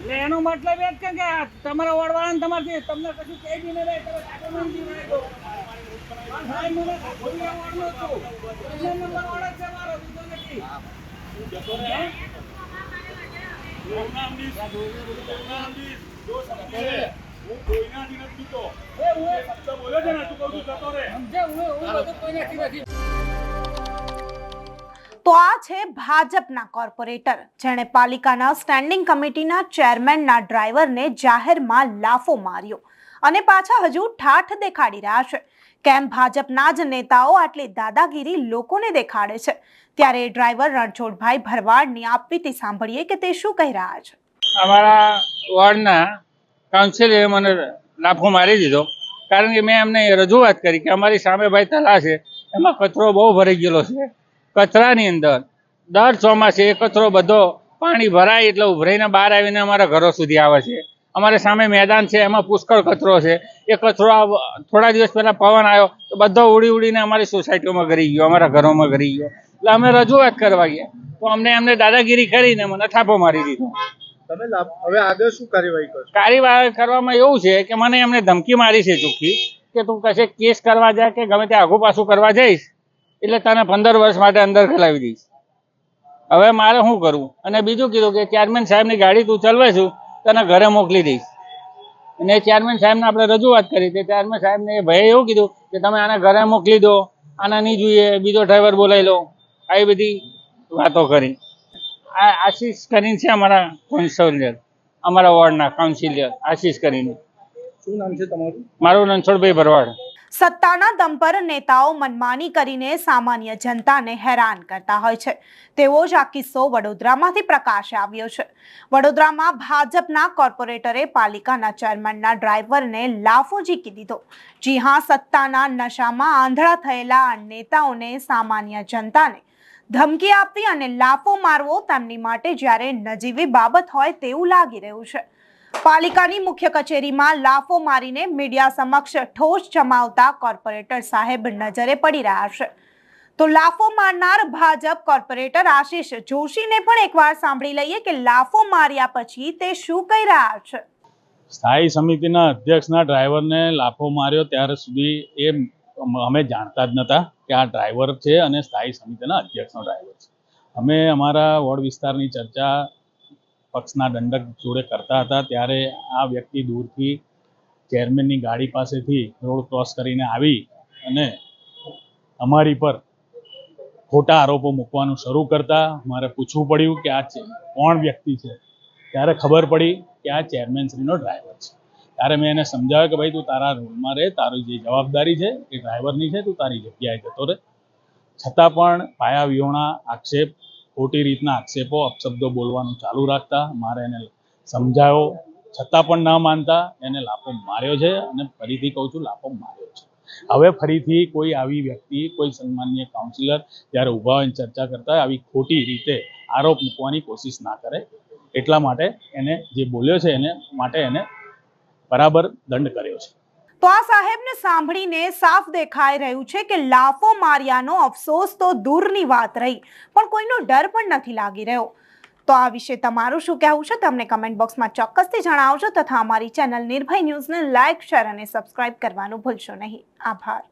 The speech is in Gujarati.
એટલે એનો મતલબ એ જ કે તમારા વોર્ડવાળાને તમારથી તમને કશું કહી બી નહીં રહે, તમે ડાક્યુમેન્ટ બી નહીં દો. પણ સાહેબ મને ખોડિયા વોર્ડનો છું. પહેલા નંબર વોર્ડ જ છે મારો, બીજો નથી. તો આ છે ભાજપના કોર્પોરેટર જેણે પાલિકાના સ્ટેન્ડિંગ કમિટીના ચેરમેનના ડ્રાઈવરને જાહેરમાં લાફો માર્યો અને પાછા હજુ ઠાઠ દેખાડી રહ્યા છે. કેમ ભાજપના જ નેતાઓ આટલી દાદાગીરી લોકોને દેખાડે છે? ત્યારે ડ્રાઈવર રણછોડભાઈ ભરવાડની આપવીતી સાંભળીએ કે તે શું કહી રહ્યા છે. અમારા વોર્ડના કાઉન્સિલરે મને લાફો મારી દીધો, કારણ કે મેં એમને રજૂઆત કરી કે અમારી સામે ભાઈ તળા છે, એમાં કચરો બહુ ભરાઈ ગયેલો છે. કચરાની અંદર દર ચોમાસે એ કચરો બધો પાણી ભરાય એટલે ઉભરાઈને બહાર આવીને અમારા ઘરો સુધી આવે છે. અમારે સામે મેદાન છે, એમાં પુષ્કળ કચરો છે. એ કચરો થોડા દિવસ પહેલા પવન આવ્યો તો બધો ઉડીને અમારી સોસાયટીઓમાં ગરી ગયો, અમારા ઘરોમાં ગરી ગયો. એટલે અમે રજૂઆત કરવા ગયા તો એમને દાદાગીરી કરીને મને ઠાપો મારી દીધો. તમે હવે આગળ શું કાર્યવાહી કરશો? કાર્યવાહી કરવામાં એવું છે કે મને એમને ધમકી મારી છે ચોખ્ખી કે તું કશે કેસ કરવા જાય કે ગમે ત્યાં આગુ પાછું કરવા જઈશ એટલે તને 15 વર્ષ માટે અંદર ખલાવી દઈશ. હવે મારે શું કરવું? અને બીજું કીધું કે ચેરમેન સાહેબની ગાડી તું ચલાવે છું, તને ઘરે મોકલી દઈશ. અને ચેરમેન સાહેબને આપણે રજૂઆત કરી તે ચેરમેન સાહેબને ભાઈએ એવું કીધું કે તમે આને ઘરે મોકલી દો, આના નહીં જોઈએ, બીજો ડ્રાઈવર બોલાવી લો. આવી બધી વાતો કરી. આ આશીષ કરીને છે અમારા કાઉન્સિલર, અમારા વોર્ડના કાઉન્સિલર આશીષ કરીને. શું નામ છે તમારું? મારું રણછોડભાઈ ભરવાડ. સત્તાના દમ પર નેતાઓ મનમાની કરીને સામાન્ય જનતાને હેરાન કરતા હોય છે. તેવો જ આ કિસ્સો વડોદરામાંથી પ્રકાશે આવ્યો છે. વડોદરામાં ભાજપના કોર્પોરેટરે પાલિકાના ચેરમેનના ડ્રાઈવરને લાફો ઝીકી દીધો. જી હા, સત્તાના નશામાં આંધળા થયેલા આ નેતાઓને સામાન્ય જનતાને ધમકી આપવી અને લાફો મારવો તેમની માટે જ્યારે નજીવી બાબત હોય તેવું લાગી રહ્યું છે. પાલિકાની મુખ્ય કચેરીમાં લાફો મારીને મીડિયા સમક્ષ ઠોસ જમાવતા કોર્પોરેટર સાહેબ નજરે પડી રહ્યા છે. તો લાફો મારનાર ભાજપ કોર્પોરેટર આશીષ જોશીને પણ એકવાર સાંભળી લઈએ કે લાફો માર્યા પછી તે શું કહી રહ્યા છે. સ્થાયી સમિતિના અધ્યક્ષના ડ્રાઈવરને લાફો માર્યો ત્યારે સુધી એ અમે જાણતા જ નહોતા કે આ ડ્રાઈવર છે અને સ્થાયી સમિતિના અધ્યક્ષનો ડ્રાઈવર છે. અમે અમારા વોર્ડ વિસ્તારની ચર્ચા પક્ષના દંડક જોડે કરતા હતા ત્યારે આ વ્યક્તિ દૂરથી ચેરમેનની ગાડી પાસેથી રોડ ક્રોસ કરીને આવી અને અમારી પર ખોટા આરોપો મૂકવાનું શરૂ કરતા મારે પૂછવું પડ્યું કે આ કોણ વ્યક્તિ છે. ત્યારે ખબર પડી કે આ ચેરમેનશ્રીનો ડ્રાઈવર છે. ત્યારે મેં એને સમજાવ્યો કે ભાઈ તું તારા રોલમાં રહે, તારી જે જવાબદારી છે એ ડ્રાઈવરની છે, તું તારી જગ્યાએ જતો રહે. છતાં પણ પાયા વિહોણા આક્ષેપ, ખોટી રીતના આક્ષેપો, અપશબ્દો બોલવાનું ચાલુ રાખતા મારે એને સમજાવ્યો, છતાં પણ ન માનતા એને લાફો માર્યો છે અને ફરીથી કહું છું લાફો માર્યો છે. હવે ફરીથી કોઈ આવી વ્યક્તિ, કોઈ સન્માનીય કાઉન્સિલર જ્યારે ઊભા હોય ચર્ચા કરતા આવી ખોટી રીતે આરોપ મૂકવાની કોશિશ ના કરે. એટલા માટે એને જે બોલ્યો છે એને માટે એને બરાબર દંડ કર્યો છે. તો આ સાહેબને સાંભળીને સાફ દેખાઈ રહ્યું છે કે લાફો માર્યાનો અફસોસ તો દૂરની વાત રહી, પણ કોઈનો ડર પણ નથી લાગી રહ્યો. તો આ વિશે તમારું શું કહેવું છે તમને કમેન્ટ બોક્સમાં ચોક્કસથી જણાવજો તથા અમારી ચેનલ નિર્ભય ન્યૂઝને લાઇક, શેર અને સબસ્ક્રાઇબ કરવાનું ભૂલશો નહીં. આભાર.